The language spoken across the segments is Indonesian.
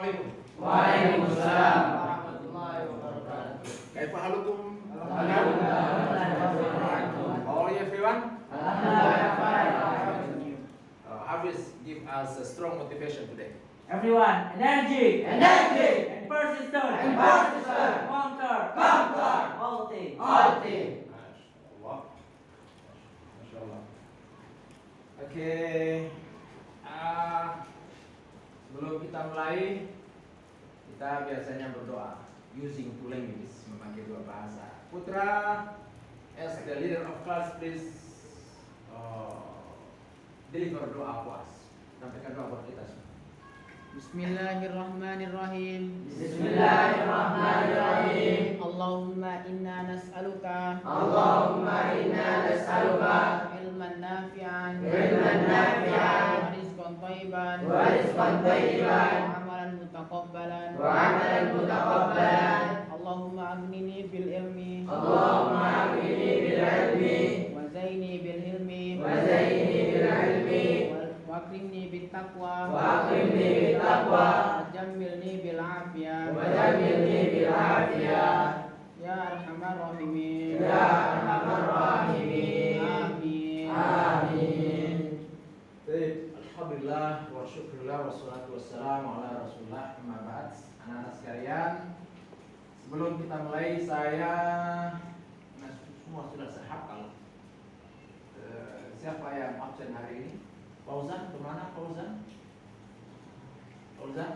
Assalamualaikum. Waalaikumsalam warahmatullahi wabarakatuh. Kaifa halukum? Alhamdulillah. How are you everyone? Alhamdulillah. Hafiz give us a strong motivation today. Everyone, energy, Energy. and persistence, And persistence. conquer, all things. All things. Masya Masya Allah. Oke. Sebelum kita mulai, kita biasanya berdoa using two languages, memakai dua bahasa. Putra, as the leader of class, please deliver doa puas. Sampaikan doa buat kita semua. Bismillahirrahmanirrahim. Bismillahirrahmanirrahim. Allahumma inna nas'aluka Allahumma inna nas'aluka ilman nafi'an ilman nafi'an wa rizqan thayyiban wa rizqan thayyiban wa amalan mutaqabbalan wa amalan mutaqabbalan. Allahumma aghnini bil ilmi Allahumma aghnini bil ilmi wa zaini bil hilmi wa zaini bil ilmi wa akrimni bit taqwa wa akrimni bit taqwa wa jammilni bil afiyah wa jammilni bil afiyah. ya arhamar rahimin Ya arhamar rahimin. amin. Amin. Baik, alhamdulillah wa syukurillah wassalatu wassalamu ala rasulullah amma ba'd. Anak-anak sekalian, sebelum kita mulai semua sudah sehafal. Siapa yang absen hari ini? Fauzan, kemana Fauzan? Fauzan?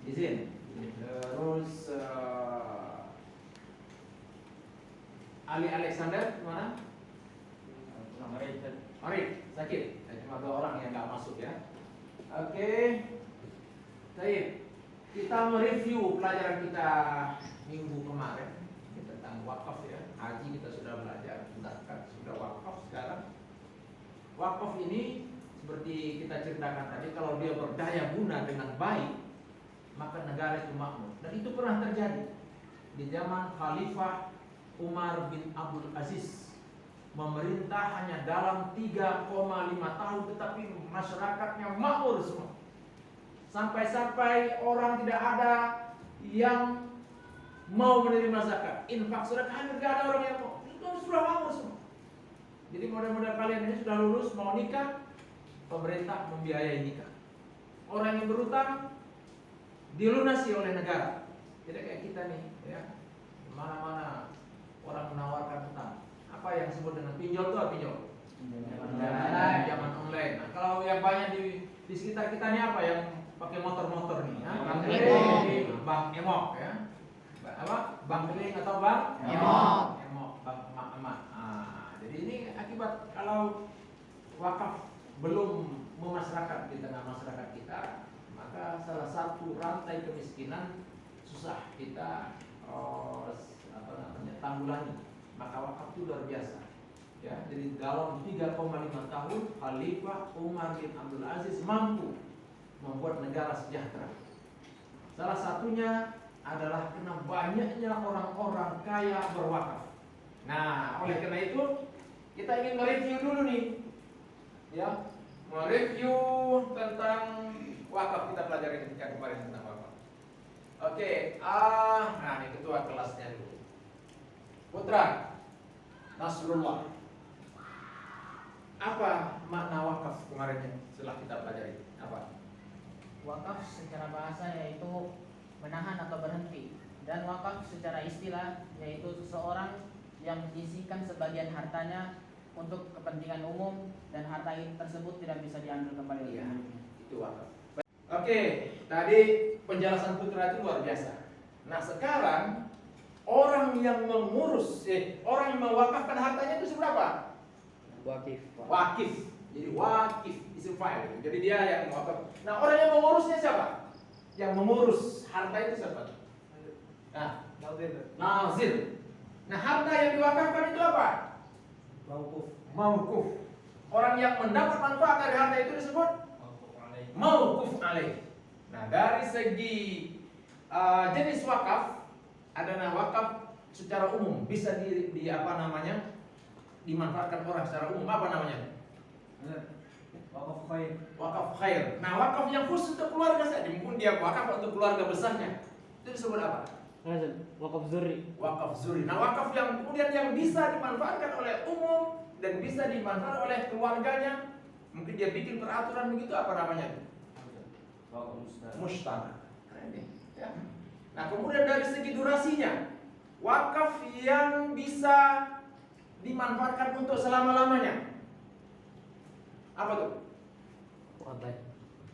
Izin. Terus Ali Alexander kemana? Mari, sakit. Cuma 2 orang yang nggak masuk ya. Oke. Baik. Kita mereview pelajaran kita minggu kemarin tentang wakaf ya. Haji kita sudah belajar, zakat sudah, wakaf sekarang. Wakaf ini seperti kita ceritakan tadi, kalau dia berdaya guna dengan baik, maka negara itu makmur. Dan itu pernah terjadi di zaman Khalifah Umar bin Abdul Aziz. Memerintah hanya dalam 3,5 tahun, tetapi masyarakatnya makmur semua. Sampai-sampai orang tidak ada yang mau menerima zakat, infak sedekah, tidak ada orang yang mau. Itu sudah makmur semua. Jadi model-model kalian ini sudah lulus mau nikah, pemerintah membiayai nikah. Orang yang berutang dilunasi oleh negara. Tidak kayak kita nih, ya. Mana-mana orang menawarkan utang. Apa yang disebut dengan pinjol itu apa pinjol? Pinjaman online. Nah, kalau yang banyak di sekitar kita ini apa yang pakai motor-motor nih? Ya? Bank Emok ya. Apa? Bank Beling atau Bank Emok. Bank emak-emak. Jadi ini akibat kalau wakaf belum memasyarakat di tengah masyarakat kita, maka salah satu rantai kemiskinan susah kita tanggulangi. Maka wakaf itu luar biasa. Ya, jadi dalam 3,5 tahun Khalifah Umar bin Abdul Aziz mampu membuat negara sejahtera. Salah satunya adalah karena banyaknya orang-orang kaya berwakaf. Nah, oleh karena itu kita ingin mereview dulu nih, ya, mereview tentang wakaf. Kita pelajari yang kemarin tentang wakaf. Oke, nah ini ketua kelasnya dulu. Putra Nasrullah, apa makna wakaf kemarin setelah kita pelajari? Apa? Wakaf secara bahasa yaitu menahan atau berhenti, dan wakaf secara istilah yaitu seseorang yang menyisihkan sebagian hartanya untuk kepentingan umum dan harta tersebut tidak bisa diambil kembali oleh pemiliknya. Itu wakaf. Oke, tadi penjelasan Putra itu luar biasa. Nah, sekarang orang yang orang yang mewakafkan hartanya itu seberapa? Wakif. Jadi wakif isim fa'il. Jadi dia yang mewakaf. Nah, orang yang mengurusnya siapa? Yang mengurus harta itu siapa? Nah, nazir. Nah, harta yang diwakafkan itu apa? Mauquf. Orang yang mendapat manfaat dari harta itu disebut mauquf alaih. Nah, dari segi jenis wakaf, ada wakaf secara umum, bisa dimanfaatkan orang secara umum. Apa namanya? Wakaf khair. Wakaf khair. Nah, wakaf yang khusus untuk keluarga saja, mungkin dia wakaf untuk keluarga besarnya. Itu disebut apa? Wakaf zuri. Wakaf zuri. Nah, wakaf yang kemudian yang bisa dimanfaatkan oleh umum dan bisa dimanfaatkan oleh keluarganya, mungkin dia bikin peraturan begitu, apa namanya? Wakaf Mustamak. Nah, ini, ya. Nah, kemudian dari segi durasinya, wakaf yang bisa dimanfaatkan untuk selama-lamanya. Apa tuh? Mu'abbad.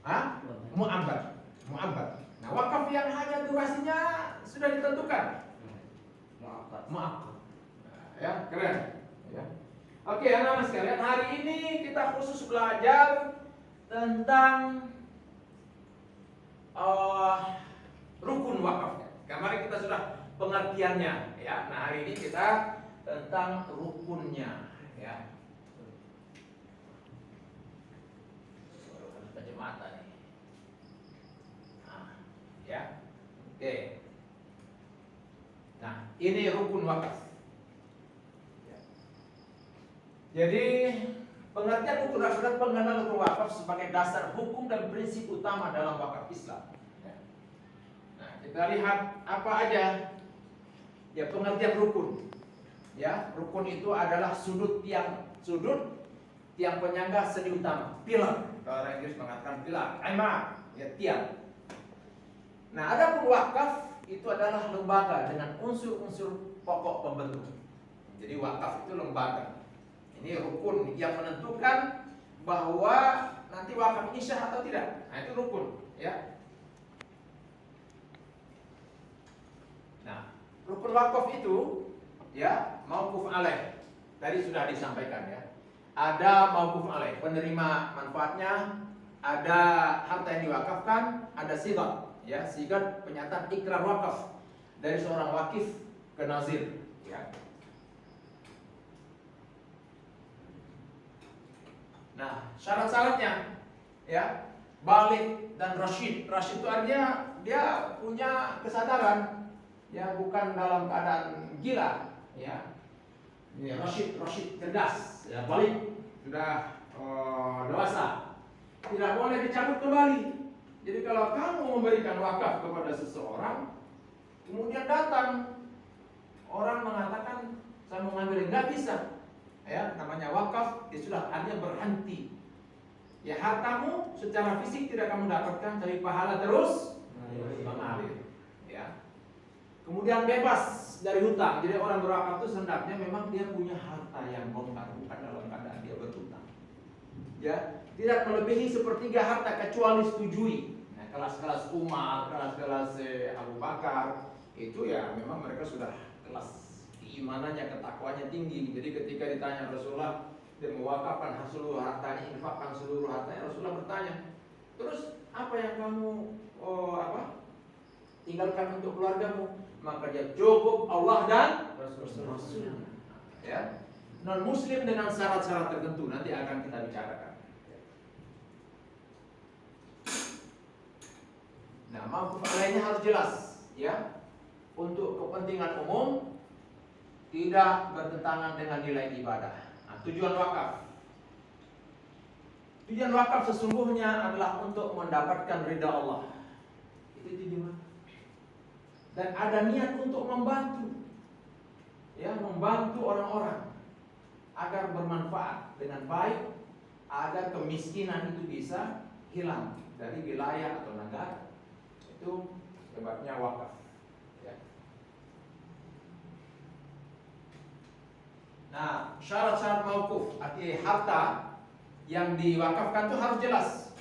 Hah? Mu'abbad. Mu'abbad. Nah, wakaf yang hanya durasinya sudah ditentukan. Mu'abbad. Nah, ya, keren. Ya. Oke, anak-anak sekalian, hari ini kita khusus belajar tentang rukun wakafnya. Kemarin kita sudah pengertiannya, ya. Nah, hari ini kita tentang rukunnya, ya. Kacamata nih. Nah, ya. Oke. Nah, ini rukun wakaf. Ya. Jadi pengertian rukun wakaf, pengenal rukun wakaf sebagai dasar hukum dan prinsip utama dalam wakaf Islam. Ya. Nah, kita lihat apa aja ya pengertian rukun. Ya, rukun itu adalah sudut tiang penyangga seni utama, pilar. Kalau orang Inggris mengatakan pilar, imam, ya tiang. Nah, adapun wakaf itu adalah lembaga dengan unsur-unsur pokok pembentuk. Jadi wakaf itu lembaga. Ini rukun yang menentukan bahwa nanti wakaf ini sah atau tidak. Nah, itu rukun, ya. Nah, rukun wakaf itu ya mauquf alaih. Tadi sudah disampaikan ya. Ada mauquf alaih, penerima manfaatnya, ada harta yang diwakafkan, ada sigat, ya, sigat penyataan ikrar wakaf dari seorang wakif ke nazir, ya. Nah, syarat-syaratnya ya, balik dan rasyid. Rasyid itu artinya dia punya kesadaran, ya, bukan dalam keadaan gila, ya. Ini rasyid cerdas, ya, balik sudah dewasa, tidak boleh dicabut kembali. Jadi kalau kamu memberikan wakaf kepada seseorang, kemudian datang orang mengatakan saya mau ngambil, nggak bisa, ya, namanya wakaf, dia sudah artinya berhenti. Ya, hartamu secara fisik tidak kamu dapatkan, tapi pahala terus mengalir, ya. Kemudian bebas dari hutang. Jadi orang berwakaf itu hendaknya memang dia punya harta yang bongkar, bukan dalam keadaan dia berhutang. Ya, tidak melebihi sepertiga harta kecuali setujui. Nah, kelas-kelas Umar, kelas-kelas Abu Bakar itu ya memang mereka sudah kelas keimanannya, ketakwaannya tinggi. Jadi ketika ditanya Rasulullah dia mewakafkan seluruh hartanya, infakkan seluruh hartanya, Rasulullah bertanya, terus apa yang kamu tinggalkan untuk keluargamu? Maka dia cukup Allah dan Rasul. Ya, non Muslim dengan syarat-syarat tertentu nanti akan kita bicarakan. Nah, mauquf alaihnya harus jelas, ya, untuk kepentingan umum, tidak bertentangan dengan nilai ibadah. Nah, tujuan wakaf sesungguhnya adalah untuk mendapatkan ridha Allah. Itu tujuan. Dan ada niat untuk membantu, ya, membantu orang-orang agar bermanfaat dengan baik, agar kemiskinan itu bisa hilang dari wilayah atau negara. Itu sebabnya wakaf, ya. Nah, syarat-syarat mauquf, artinya harta yang diwakafkan itu harus jelas,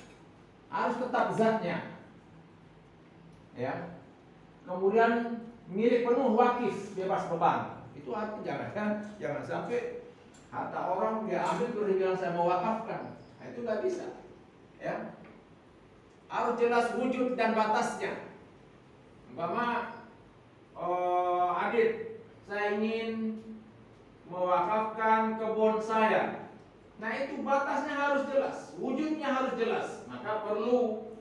harus tetap zatnya, ya. Kemudian milik penuh wakif, bebas beban. Itu artinya jangan sampai harta orang dia ambil terus dia bilang saya mau wakafkan. Nah, itu nggak bisa, ya. Harus jelas wujud dan batasnya. Umpama Adit, saya ingin mewakafkan kebun saya. Nah, itu batasnya harus jelas, wujudnya harus jelas. Maka perlu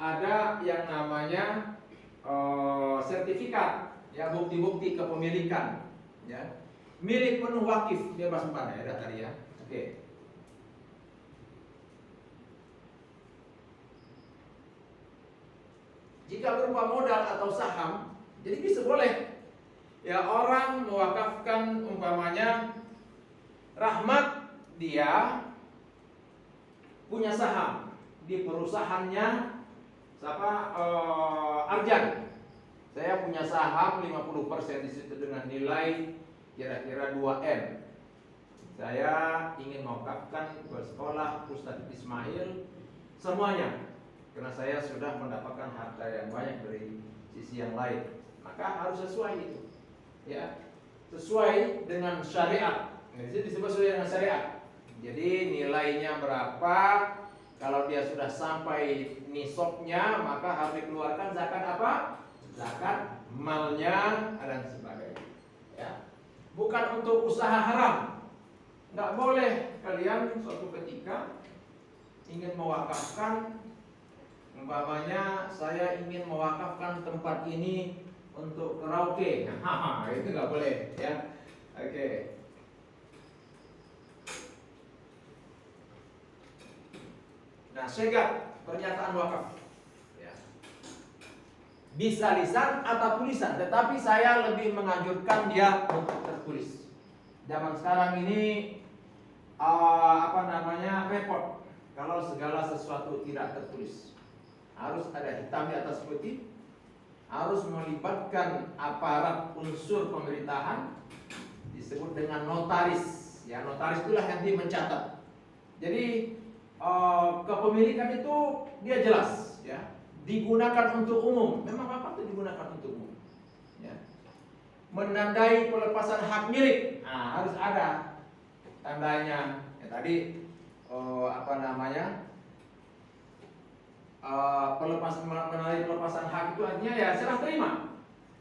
ada yang namanya sertifikat, ya, bukti-bukti kepemilikan, ya. Milik penuh wakif, bebas beban, ya, tadi, ya. Oke. Jika berupa modal atau saham, jadi bisa boleh. Ya, orang mewakafkan umpamanya Rahmat, dia punya saham di perusahaannya siapa, Arjan. Saya punya saham 50% di situ dengan nilai kira-kira 2M. Saya ingin mewakafkan bersekolah Ustadz Ismail semuanya, karena saya sudah mendapatkan harta yang banyak dari sisi yang lain. Maka harus sesuai itu, ya, sesuai dengan syariat. Ini disebut sesuai dengan syariat. Jadi nilainya berapa? Kalau dia sudah sampai nisabnya, maka harus dikeluarkan zakat apa? Zakat malnya dan sebagainya. Ya, bukan untuk usaha haram. Nggak boleh kalian suatu ketika ingin mewakafkan, umpamanya saya ingin mewakafkan tempat ini untuk karaoke. Itu nggak boleh, ya. Oke. Nah, syegat pernyataan wakaf, ya, bisa lisan atau tulisan, tetapi saya lebih menganjurkan dia untuk tertulis. Zaman sekarang ini repot kalau segala sesuatu tidak tertulis. Harus ada hitam di atas putih, harus melibatkan aparat unsur pemerintahan, disebut dengan notaris. Ya, notaris itulah yang mencatat. Jadi kepemilikan itu dia jelas, ya, digunakan untuk umum. Memang apa itu digunakan untuk umum, ya. Menandai pelepasan hak milik, nah, harus ada tandanya. Ya, tadi menandai pelepasan hak itu artinya ya serah terima,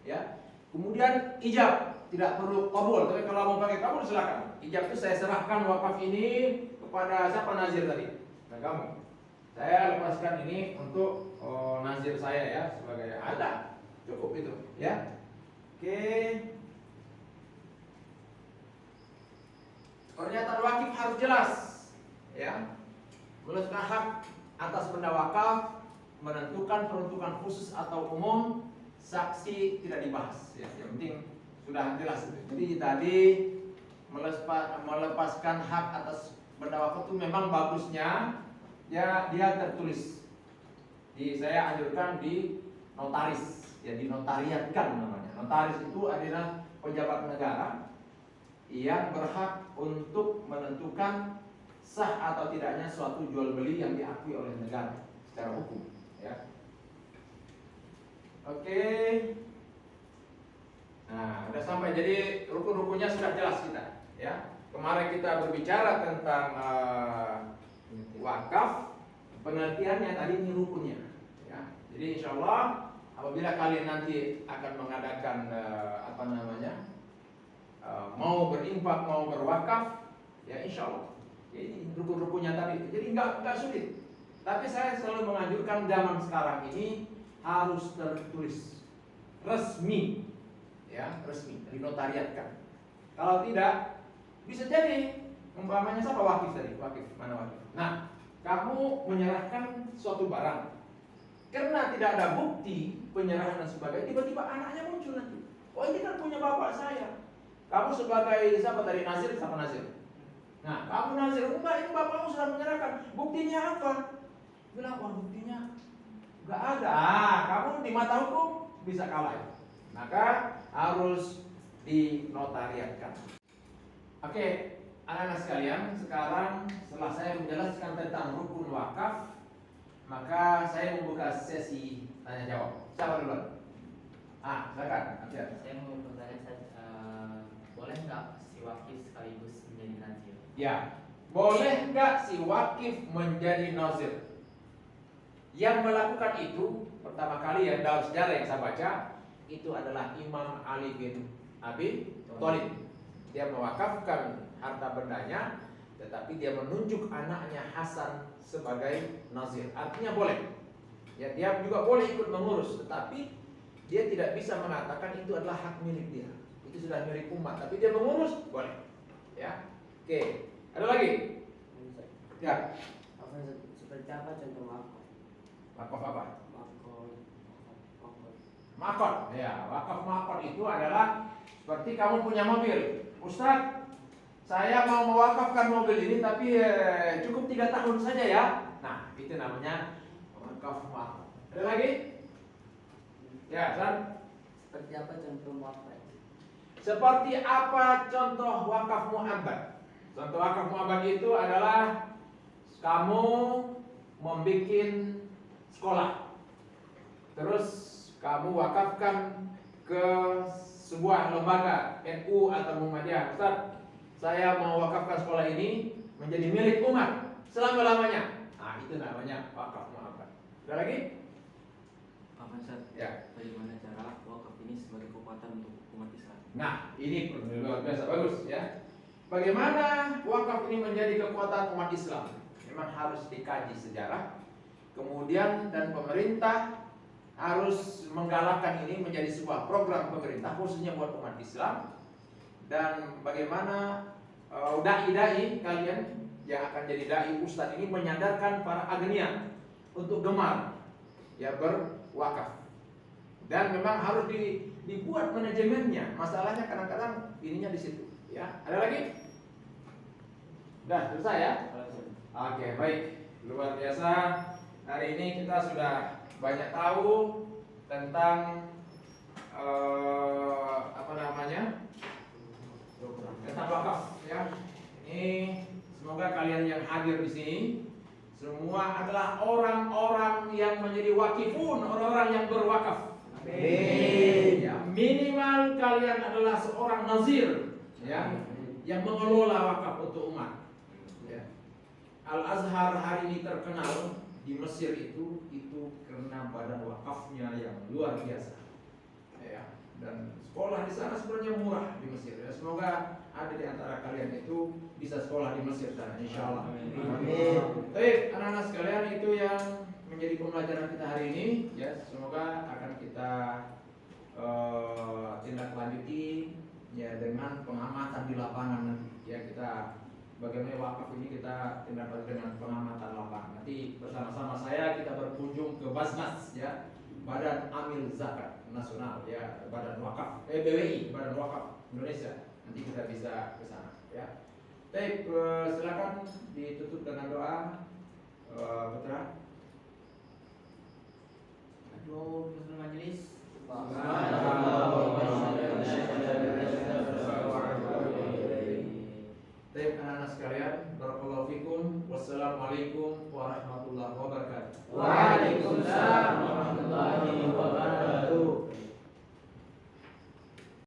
ya. Kemudian ijab tidak perlu qabul, tapi kalau mau pakai qabul silakan. Ijab itu saya serahkan wakaf ini kepada siapa, nazir tadi. Nah, kamu, saya lepaskan ini untuk nazir saya, ya, sebagai ada, cukup itu, ya. Oke. Pernyataan wakif harus jelas, ya. Meletakkan hak atas benda wakaf, menentukan peruntukan khusus atau umum, saksi tidak dibahas, ya. Yang penting sudah jelas. Jadi tadi melepaskan hak atas benda wakaf itu memang bagusnya ya dia tertulis. Saya anjurkan di notaris, ya, dinotariatkan namanya. Notaris itu adalah pejabat negara yang berhak untuk menentukan sah atau tidaknya suatu jual beli yang diakui oleh negara secara hukum, ya. Oke. Nah, udah sampai, jadi rukun-rukunnya sudah jelas kita, ya. Kemarin kita berbicara tentang wakaf, pengertiannya tadi ini rukunnya, ya. Jadi insya Allah apabila kalian nanti akan mengadakan mau berinfak, mau berwakaf, ya insya Allah, ya, ini rukun-rukunnya tadi. Jadi nggak sulit. Tapi saya selalu menganjurkan zaman sekarang ini harus tertulis, resmi, ya, resmi, dinotariatkan. Kalau tidak, bisa jadi umpamanya siapa wakif tadi, wakif mana wakif. Nah, kamu menyerahkan suatu barang karena tidak ada bukti penyerahan dan sebagainya, tiba-tiba anaknya muncul nanti. Oh, ini kan punya bapak saya. Kamu sebagai siapa tadi, nazir, siapa nazir? Nah, kamu nazir, enggak, ini bapakmu sudah menyerahkan. Buktinya apa? Bilang, wah, buktinya enggak ada. Kamu di mata hukum bisa kalah. Maka harus dinotariatkan. Oke, anak-anak sekalian, sekarang setelah saya menjelaskan tentang rukun wakaf, maka saya membuka sesi tanya jawab. Siapa duluan? Silakan. Saya mau bertanya, boleh nggak si wakif sekaligus menjadi nazir? Ya, boleh nggak si wakif menjadi nazir? Yang melakukan itu pertama kali, ya, dalam sejarah yang saya baca, itu adalah Imam Ali bin Abi Thalib. Dia mewakafkan harta bendanya, tetapi dia menunjuk anaknya Hasan sebagai nazir. Artinya boleh. Ya, dia juga boleh ikut mengurus, tetapi dia tidak bisa mengatakan itu adalah hak milik dia. Itu sudah milik umat, tapi dia mengurus, boleh. Ya. Oke. Ada lagi? Ya. Seperti apa contoh wakaf? Wakaf apa? Wakaf makot. Ya, wakaf makot itu adalah seperti kamu punya mobil. Ustadz, saya mau mewakafkan mobil ini tapi cukup 3 tahun saja ya. Nah, itu namanya wakaf makot. Ada lagi? Ya, San? Seperti apa contoh muabat? Seperti apa contoh wakaf mu'abbad? Contoh wakaf mu'abbad itu adalah kamu membuat sekolah, terus kamu wakafkan ke sebuah lembaga NU atau Muhammadiyah. Ustaz, saya mau wakafkan sekolah ini menjadi milik umat selama-lamanya. Nah, itu namanya wakaf mu'abbad. Ada lagi? Pak Ustaz, Ya. bagaimana cara wakaf ini sebagai kekuatan untuk umat Islam? Nah, ini luar biasa bagus ya. Bagaimana wakaf ini menjadi kekuatan umat Islam? Memang harus dikaji sejarah. Kemudian dan pemerintah harus menggalakkan ini menjadi sebuah program pemerintah khususnya buat umat Islam. Dan bagaimana dai-dai kalian yang akan jadi dai ustadz ini menyadarkan para agniya untuk gemar ya berwakaf. Dan memang harus dibuat manajemennya. Masalahnya kadang-kadang ininya di situ. Ya, ada lagi? Udah selesai ya? Oke, baik. Luar biasa. Hari ini kita sudah banyak tahu tentang apa namanya? Tentang wakaf. Ya. Ini semoga kalian yang hadir di sini semua adalah orang-orang yang menjadi wakifun, orang-orang yang berwakaf. Amin. Ya, minimal kalian adalah seorang nazir, ya, yang mengelola wakaf untuk umat. Ya. Al Azhar hari ini terkenal di Mesir itu karena badan wakafnya yang luar biasa. Ya. Dan sekolah di sana sebenarnya murah di Mesir. Ya, semoga ada di antara kalian itu bisa sekolah di Mesir sana, insya Allah. Amin. Baik, anak-anak sekalian, itu yang menjadi pembelajaran kita hari ini. Ya, semoga akan kita tindak lanjuti ya dengan pengamatan di lapangan nanti. Ya, kita bagaimana wakaf ini kita tindak lanjut dengan pengamatan lapangan. Nanti bersama-sama saya kita berkunjung ke Basnas, ya, Badan Amil Zakat Nasional, ya, Badan Wakaf, BWI, Badan Wakaf Indonesia. Nanti kita bisa ke sana, ya. Baik, silakan ditutup dengan doa, Putra.